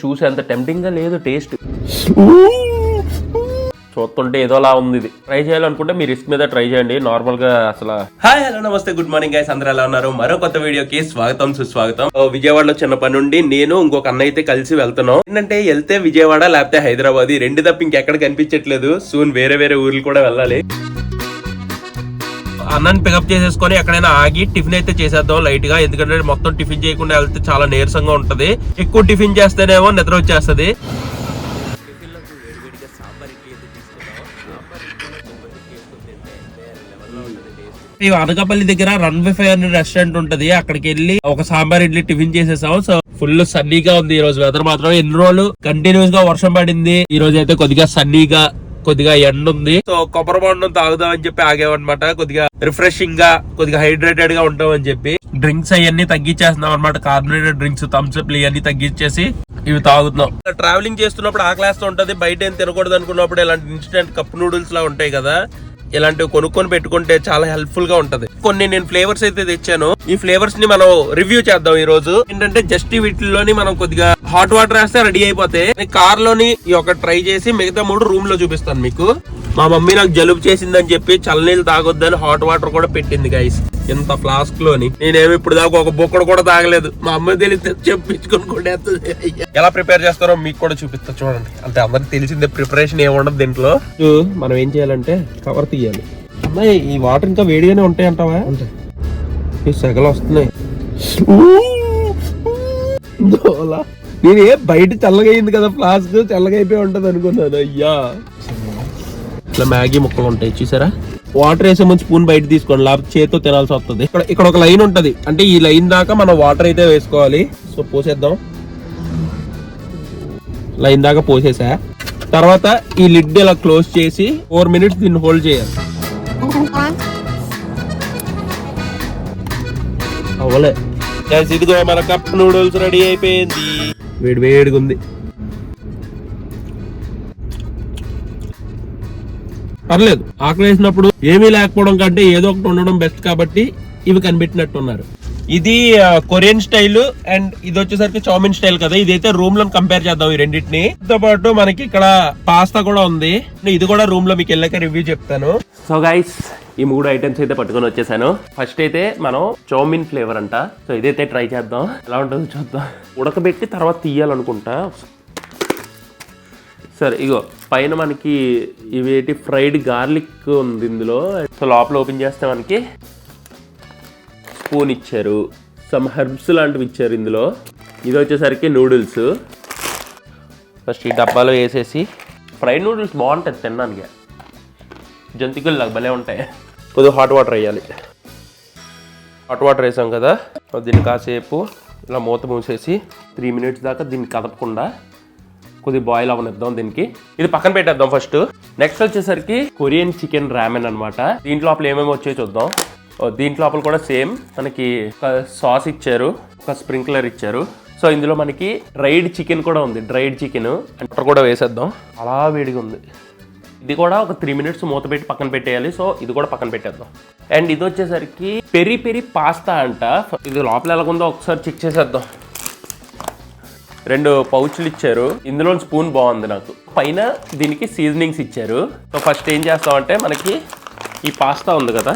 చూసే అంత టెంప్టింగ్ గా లేదు టేస్ట్. చూస్తుంటే ఏదోలా ఉంది. ఇది ట్రై చేయాలనుకుంటే మీ రిస్క్ మీద ట్రై చేయండి. నార్మల్ గా అసలు. హాయ్ హలో నమస్తే గుడ్ మార్నింగ్ గైస్, అందరూ ఎలా ఉన్నారు? మరో కొత్త వీడియోకి స్వాగతం సుస్వాగతం. విజయవాడలో చిన్న పని నుండి నేను ఇంకొక అన్న అయితే కలిసి వెళ్తున్నాం. ఏంటంటే వెళ్తే విజయవాడ లేకపోతే హైదరాబాద్, ఈ రెండు తప్ప ఇంకెక్కడ కనిపించట్లేదు. సూన్ వేరే వేరే ఊర్లు కూడా వెళ్ళాలి. అన్నని పికప్ చేసేసుకొని ఎక్కడైనా ఆగి టిఫిన్ అయితే చేసేద్దాం లైట్ గా. ఎందుకంటే మొత్తం టిఫిన్ చేయకుండా వెళ్తే చాలా నీరసంగా ఉంటది. ఎక్కువ టిఫిన్ చేస్తేనేమో నిద్ర వచ్చేస్తది. ఈ అనకాపల్లి దగ్గర రన్వే ఫైవ్ అనే రెస్టారెంట్ ఉంటది. అక్కడికి వెళ్ళి ఒక సాంబార్ ఇడ్లీ టిఫిన్ చేసేసాం. సో ఫుల్ సన్నీగా ఉంది ఈ రోజు వెదర్ మాత్రం. ఎన్ని రోజులు కంటిన్యూస్ గా వర్షం పడింది, ఈ రోజు అయితే కొద్దిగా సన్నీగా కొద్దిగా ఎండ ఉంది. సో కొబ్బరి బొండం తాగుదాం అని చెప్పి ఆగామన్నమాట. కొద్దిగా రిఫ్రెషింగ్ గా కొద్దిగా హైడ్రేటెడ్ గా ఉంటాం అని చెప్పి డ్రింక్స్ అవన్నీ తగ్గించేస్తున్నాం అనమాట. కార్బోనేటెడ్ డ్రింక్స్, థమ్స్ అప్ ఇవన్నీ తగ్గించేసి ఇవి తాగుతున్నాం. ట్రావెలింగ్ చేస్తున్నప్పుడు ఆకలేస్తూ ఉంటది. బయట ఏం తినకూడదు అనుకున్నప్పుడు ఇలాంటి ఇన్స్టెంట్ కప్ నూడిల్స్ లా ఉంటాయి కదా, ఇలాంటివి కొనుక్కొని పెట్టుకుంటే చాలా హెల్ప్ఫుల్ గా ఉంటది. కొన్ని నేను ఫ్లేవర్స్ అయితే తెచ్చాను. ఈ ఫ్లేవర్స్ ని మనం రివ్యూ చేద్దాం ఈ రోజు. ఏంటంటే జస్ట్ వీటిలోని మనం కొద్దిగా హాట్ వాటర్ వేస్తే రెడీ అయిపోతే, కార్ లోని ఈ ఒక ట్రై చేసి మిగతా 3 రూమ్ లో చూపిస్తాను మీకు. మా మమ్మీ నాకు జలుబు చేసిందని చెప్పి చల్లనీళ్ళు తాగొద్దని హాట్ వాటర్ కూడా పెట్టింది గైస్, ఇంత ఫ్లాస్క్ లోని. నేనేమి ఇప్పుడు దాకా ఒక బొక్కడు కూడా తాగలేదు. మా అమ్మ తెలిసి చెప్పించుకొని కూడా ఎలా ప్రిపేర్ చేస్తారో మీకు కూడా చూపిస్తా చూడండి. అంటే అందరికి తెలిసిందే ప్రిపరేషన్ ఏముండదు దీంట్లో. మనం ఏం చేయాలంటే కవర్ తీయాలి. అమ్మాయి ఈ వాటర్ ఇంకా వేడిగానే ఉంటాయి అంటావా? ఈ సెగలు వస్తున్నాయి. నేను బయట చల్లగా అయింది కదా ఫ్లాస్క్, చల్లగా అయిపోయి ఉంటది అనుకున్నాను. అయ్యా ఇట్లా మ్యాగీ ముక్కలు ఉంటాయి చూసారా. వాటర్ వేసే ముందు స్పూన్ బయట తీసుకోండి, లేకపోతే చేతితో తినాల్సి వస్తుంది. ఇక్కడ ఒక లైన్ ఉంటది, అంటే ఈ లైన్ దాకా మనం వాటర్ అయితే వేసుకోవాలి. సో పోసేద్దాం. లైన్ దాకా పోసేసా. తర్వాత ఈ లిడ్ ఇలా క్లోజ్ చేసి 4 minutes దీన్ని హోల్డ్ చేయాలి. అవలే ఇదిగో మన కప్ నూడిల్స్ రెడీ అయిపోయింది. వేడి వేడిగా ఉంది. పర్లేదు, ఆకలి వేసినప్పుడు ఏమీ లేకపోవడం కంటే ఏదో ఒకటి ఉండడం బెస్ట్ కాబట్టి ఇవి కనిపెట్టినట్టున్నారు. ఇది కొరియన్ స్టైల్ అండ్ ఇది వచ్చేసరికి చౌమిన్ స్టైల్ కదా. ఇదైతే రూమ్ లో కంపేర్ చేద్దాం ఈ రెండింటిని. తో పాటు మనకి ఇక్కడ పాస్తా కూడా ఉంది. ఇది కూడా రూమ్ లో మీకు వెళ్ళాక రివ్యూ చెప్తాను. సో గైస్, ఈ 3 ఐటమ్స్ అయితే పట్టుకొని వచ్చేసాను. ఫస్ట్ అయితే మనం చౌమిన్ ఫ్లేవర్ అంట. సో ఇదైతే ట్రై చేద్దాం, ఎలా ఉంటుందో చూద్దాం. ఉడకబెట్టి తర్వాత తీయాలనుకుంటా. సరే ఇగో పైన మనకి ఇవేటి ఫ్రైడ్ గార్లిక్ ఉంది ఇందులో. సో లోపల ఓపెన్ చేస్తే మనకి స్పూన్ ఇచ్చారు, సమ్ హెర్బ్స్ లాంటివి ఇచ్చారు ఇందులో. ఇది వచ్చేసరికి నూడిల్స్. ఫస్ట్ ఈ డబ్బాలో వేసేసి, ఫ్రైడ్ నూడిల్స్ బాగుంటుంది తినడానికి, జంతికలు లాగా భలే ఉంటాయి. కొద్దిగా హాట్ వాటర్ వేయాలి. హాట్ వాటర్ వేసాం కదా, దీన్ని కాసేపు ఇలా మూత మూసేసి 3 minutes దాకా దీన్ని కదపకుండా కొద్దిగా బాయిల్ అవనిద్దాం. దీనికి ఇది పక్కన పెట్టేద్దాం ఫస్ట్. నెక్స్ట్ వచ్చేసరికి కొరియన్ చికెన్ రామెన్ అనమాట. దీంట్లో లోపల ఏమేమి వచ్చాయో చూద్దాం. దీంట్లో లోపల కూడా సేమ్ మనకి ఒక సాస్ ఇచ్చారు, ఒక స్ప్రింక్లర్ ఇచ్చారు. సో ఇందులో మనకి డ్రైడ్ చికెన్ కూడా ఉంది. డ్రైడ్ చికెన్ అంటే కూడా వేసేద్దాం. అలా వేడిగా ఉంది. ఇది కూడా ఒక 3 minutes మూత పెట్టి పక్కన పెట్టేయాలి. సో ఇది కూడా పక్కన పెట్టేద్దాం. అండ్ ఇది వచ్చేసరికి పెరి పెరి పాస్తా అంట. ఇది లోపల ఎలాగుందో ఒకసారి చెక్ చేసేద్దాం. 2 పౌచ్లు ఇచ్చారు. ఇందులో స్పూన్ బాగుంది నాకు. పైన దీనికి సీజనింగ్స్ ఇచ్చారు. సో ఫస్ట్ ఏం చేస్తామంటే, మనకి ఈ పాస్తా ఉంది కదా,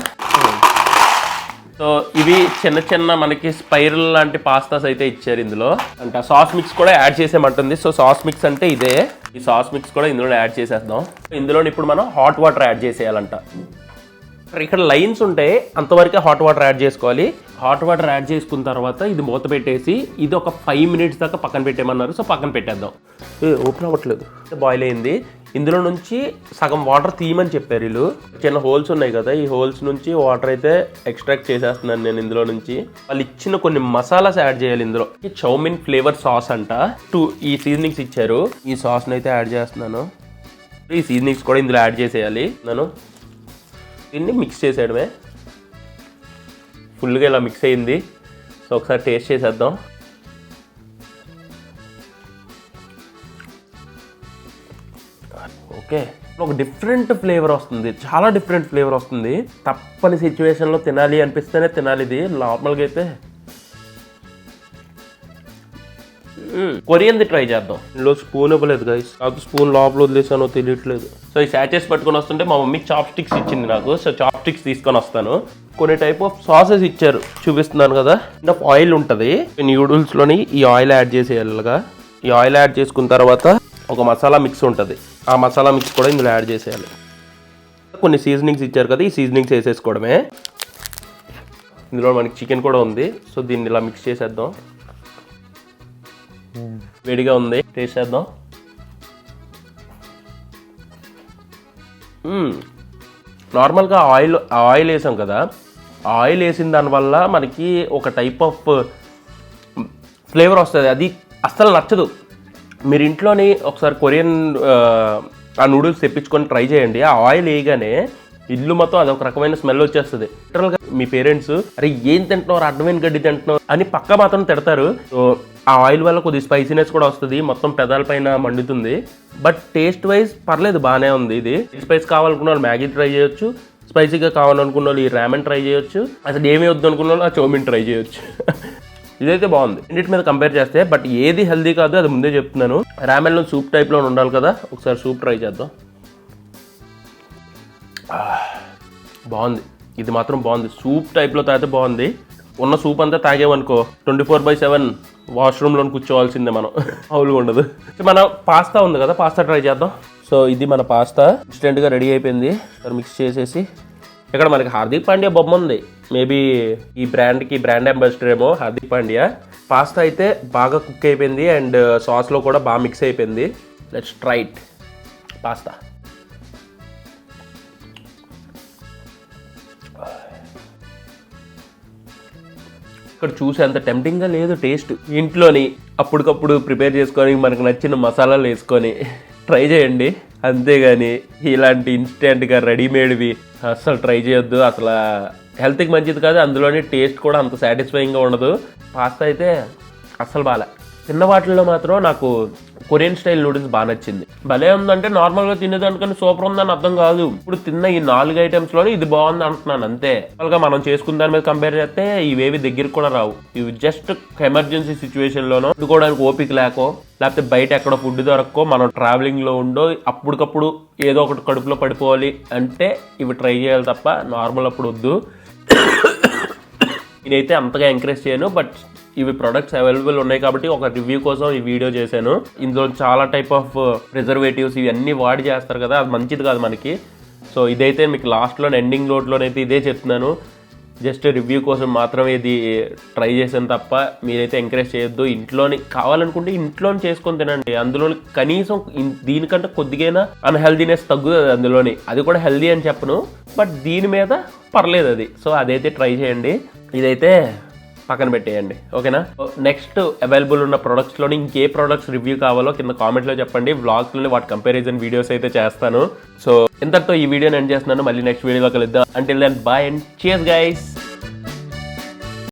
సో ఇవి చిన్న చిన్న మనకి స్పైరల్ లాంటి పాస్తాస్ అయితే ఇచ్చారు ఇందులో. అంటే సాస్ మిక్స్ కూడా యాడ్ చేసేమంటుంది. సో సాస్ మిక్స్ అంటే ఇదే. ఈ సాస్ మిక్స్ కూడా ఇందులో యాడ్ చేసేద్దాం. ఇందులో ఇప్పుడు మనం హాట్ వాటర్ యాడ్ చేసేయాలంట. ఇక్కడ లైన్స్ ఉంటాయి, అంతవరకే హాట్ వాటర్ యాడ్ చేసుకోవాలి. హాట్ వాటర్ యాడ్ చేసుకున్న తర్వాత ఇది మూత పెట్టేసి ఇది ఒక 5 minutes దాకా పక్కన పెట్టేయమన్నారు. సో పక్కన పెట్టేద్దాం. ఓపెన్ అవ్వట్లేదు, బాయిల్ అయింది. ఇందులో నుంచి సగం వాటర్ తీయమని చెప్పారు వీళ్ళు. చిన్న హోల్స్ ఉన్నాయి కదా, ఈ హోల్స్ నుంచి వాటర్ అయితే ఎక్స్ట్రాక్ట్ చేసేస్తున్నాను నేను ఇందులో నుంచి. వాళ్ళు ఇచ్చిన కొన్ని మసాలాస్ యాడ్ చేయాలి ఇందులో. చౌమిన్ ఫ్లేవర్ సాస్ అంట. 2 ఈ సీజనింగ్స్ ఇచ్చారు. ఈ సాస్ని అయితే యాడ్ చేస్తున్నాను. ఈ సీజనింగ్స్ కూడా ఇందులో యాడ్ చేసేయాలి. నేను దీన్ని మిక్స్ చేసేయడమే. ఫుల్గా ఇలా మిక్స్ అయింది. సో ఒకసారి టేస్ట్ చేసేద్దాం. ఓకే, ఒక డిఫరెంట్ ఫ్లేవర్ వస్తుంది, చాలా డిఫరెంట్ ఫ్లేవర్ వస్తుంది. తప్పని సిచ్యువేషన్లో తినాలి అనిపిస్తేనే తినాలి ఇది. నార్మల్గా అయితే కొరియన్ది ట్రై చేద్దాం. ఇందులో స్పూన్ ఇవ్వలేదు గైస్, కాదు స్పూన్ లోపల వదిలేసానో తెలియట్లేదు. సో ఈ శాచెస్ పట్టుకొని వస్తుంటే మా మమ్మీ చాప్ స్టిక్స్ ఇచ్చింది నాకు. సో చాప్ స్టిక్స్ తీసుకొని వస్తాను. కొన్ని టైప్ ఆఫ్ సాసెస్ ఇచ్చారు, చూపిస్తున్నాను కదా. ఆయిల్ ఉంటుంది న్యూడిల్స్ లోని, ఈ ఆయిల్ యాడ్ చేసేయాలిగా. ఈ ఆయిల్ యాడ్ చేసుకున్న తర్వాత ఒక మసాలా మిక్స్ ఉంటుంది, ఆ మసాలా మిక్స్ కూడా ఇందులో యాడ్ చేసేయాలి. కొన్ని సీజనింగ్స్ ఇచ్చారు కదా, ఈ సీజనింగ్స్ వేసేసుకోవడమే. ఇందులో మనకి చికెన్ కూడా ఉంది. సో దీన్ని ఇలా మిక్స్ చేసేద్దాం. వేడిగా ఉంది, టేస్ట్ చేద్దాం. నార్మల్గా ఆయిల్ వేసాం కదా, ఆయిల్ వేసిన దానివల్ల మనకి ఒక టైప్ ఆఫ్ ఫ్లేవర్ వస్తుంది, అది అస్సలు నచ్చదు. మీరు ఇంట్లోని ఒకసారి కొరియన్ ఆ నూడిల్స్ తెప్పించుకొని ట్రై చేయండి. ఆ ఆయిల్ వేయగానే ఇల్లు మొత్తం అదొక రకమైన స్మెల్ వచ్చేస్తుంది. లిటరల్గా మీ పేరెంట్స్ అరే ఏం తింటున్నారు, అడ్డమైన గడ్డి తింటున్నారు అని పక్క మాత్రం తిడతారు. సో ఆ ఆయిల్ వల్ల కొద్దిగా స్పైసీనెస్ కూడా వస్తుంది, మొత్తం పెదాల పైన మండుతుంది. బట్ టేస్ట్ వైజ్ పర్లేదు, బాగానే ఉంది. ఇది స్పైస్ కావాలనుకున్న వాళ్ళు మ్యాగీ ట్రై చేయొచ్చు, స్పైసీగా కావాలనుకున్న వాళ్ళు ఈ రామెన్ ట్రై చేయొచ్చు, అసలు ఏమీ వద్దు అనుకున్న వాళ్ళు ఆ చౌమిన్ ట్రై చేయొచ్చు. ఇదైతే బాగుంది రెండింటి మీద కంపేర్ చేస్తే. బట్ ఏది హెల్దీ కాదు అది ముందే చెప్తున్నాను. రామెన్లో సూప్ టైప్లో ఉండాలి కదా, ఒకసారి సూప్ ట్రై చేద్దాం. బాగుంది, ఇది మాత్రం బాగుంది. సూప్ టైప్లో తాగితే బాగుంది. ఉన్న సూప్ అంతా తాగేమనుకో 24/7 వాష్రూమ్లో కూర్చోవాల్సిందే మనం, అవులుగా ఉండదు. మన పాస్తా ఉంది కదా, పాస్తా ట్రై చేద్దాం. సో ఇది మన పాస్తా ఇన్స్టెంట్గా రెడీ అయిపోయింది. మిక్స్ చేసేసి ఇక్కడ మనకి హార్దిక్ పాండ్యా బొమ్మ ఉంది. మేబీ ఈ బ్రాండ్కి బ్రాండ్ అంబాసిడర్ ఏమో హార్దిక్ పాండ్యా. పాస్తా అయితే బాగా కుక్ అయిపోయింది అండ్ సాస్లో కూడా బాగా మిక్స్ అయిపోయింది. Let's try it. పాస్తా ఇక్కడ చూసి అంత టెంప్టింగ్గా లేదు టేస్ట్. ఇంట్లోని అప్పటికప్పుడు ప్రిపేర్ చేసుకొని మనకు నచ్చిన మసాలాలు వేసుకొని ట్రై చేయండి. అంతేగాని ఇలాంటి ఇన్స్టెంట్గా రెడీమేడ్వి అస్సలు ట్రై చేయొద్దు. అసలు హెల్త్కి మంచిది కాదు, అందులోని టేస్ట్ కూడా అంత సాటిస్ఫైయింగ్గా ఉండదు. పాస్తా అయితే అస్సలు బాగా. చిన్న వాటిల్లో మాత్రం నాకు కొరియన్ స్టైల్ నూడిల్స్ బాగా నచ్చింది. భలే ఉందంటే నార్మల్గా తినేదానికన్నా సూపర్ ఉందని అర్థం కాదు. ఇప్పుడు తిన్న ఈ 4 ఐటమ్స్లోనే ఇది బాగుంది అంటున్నాను అంతే. నార్మల్గా మనం చేసుకున్న దాని మీద కంపేర్ చేస్తే ఇవేవి దగ్గరికి కూడా రావు. ఇవి జస్ట్ ఎమర్జెన్సీ సిచ్యువేషన్లోనో వండుకోవడానికి ఓపిక లేకో, లేకపోతే బయట ఎక్కడో ఫుడ్ దొరక్కో, మనం ట్రావెలింగ్లో ఉండో అప్పటికప్పుడు ఏదో ఒకటి కడుపులో పడిపోవాలి అంటే ఇవి ట్రై చేయాలి తప్ప నార్మల్ అప్పుడు వద్దు. నేనైతే అంతగా ఎంకరేజ్ చేయను. బట్ ఇవి ప్రొడక్ట్స్ అవైలబుల్ ఉన్నాయి కాబట్టి ఒక రివ్యూ కోసం ఈ వీడియో చేశాను. ఇందులో చాలా టైప్ ఆఫ్ ప్రిజర్వేటివ్స్ ఇవన్నీ వాడి చేస్తారు కదా, అది మంచిది కాదు మనకి. సో ఇదైతే మీకు లాస్ట్లో ఎండింగ్ నోట్లోనైతే ఇదే చెప్తున్నాను. జస్ట్ రివ్యూ కోసం మాత్రమే ఇది ట్రై చేశాను తప్ప మీరైతే ఎంకరేజ్ చేయొద్దు. ఇంట్లోని కావాలనుకుంటే ఇంట్లోని చేసుకొని తినండి. అందులో కనీసం దీనికంటే కొద్దిగైనా అన్హెల్దీనెస్ తగ్గుతుంది అందులోని. అది కూడా హెల్దీ అని చెప్పను, బట్ దీని మీద పర్లేదు అది. సో అదైతే ట్రై చేయండి. ఇదైతే పక్కన పెట్టేయండి, ఓకేనా. నెక్స్ట్ అవైలబుల్ ఉన్న ప్రొడక్ట్స్లోని ఇంకే ప్రొడక్ట్స్ రివ్యూ కావాలో కింద కామెంట్లో చెప్పండి. వ్లాగ్స్లోని వాటి కంపారిజన్ వీడియోస్ అయితే చేస్తాను. సో ఇంతటితో ఈ వీడియోని ఎండ్ చేస్తున్నాను. మళ్ళీ నెక్స్ట్ వీడియోలో కలుద్దాం. Until then bye and cheers guys.